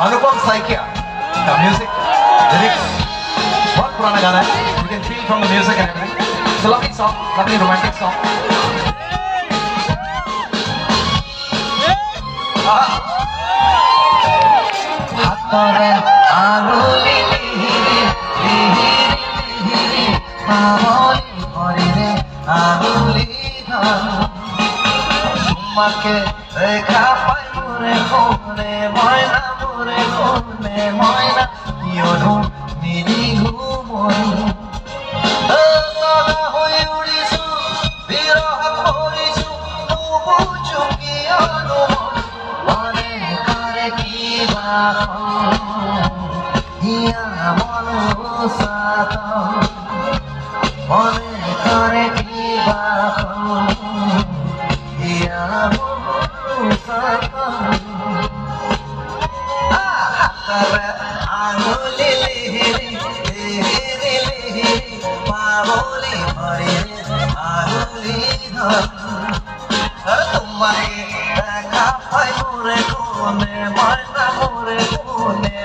अनुपम साइकिया का music lyrics बहुत पुराना गाना है. You can feel from the music and everything. It's a lovely song, lovely romantic song. হাতরে আঙুলি লিহিরি লিহিরি পাবলি ভরিরে আঙুলি ধর তোমাকে দেখা পাই মোরে কোনে ময়না মোরে কোনে ময়না কিয়নো নিৰিঘু মন সদা হৈ উৰিছো বিৰহত পৰিছো নুবুজো কিয়নো মনে কৰে কিবা হিয়া মনো সাতম মনে কৰে কিবা হিয়া মনো সাতম হাতরে আঙুলি লিহিরি লিহিরি লিহিরি পাবলি ভরিরে আঙুলি ধর তোমাকে দেখা পাই মোরে কোনে ময়না মোরে কোনে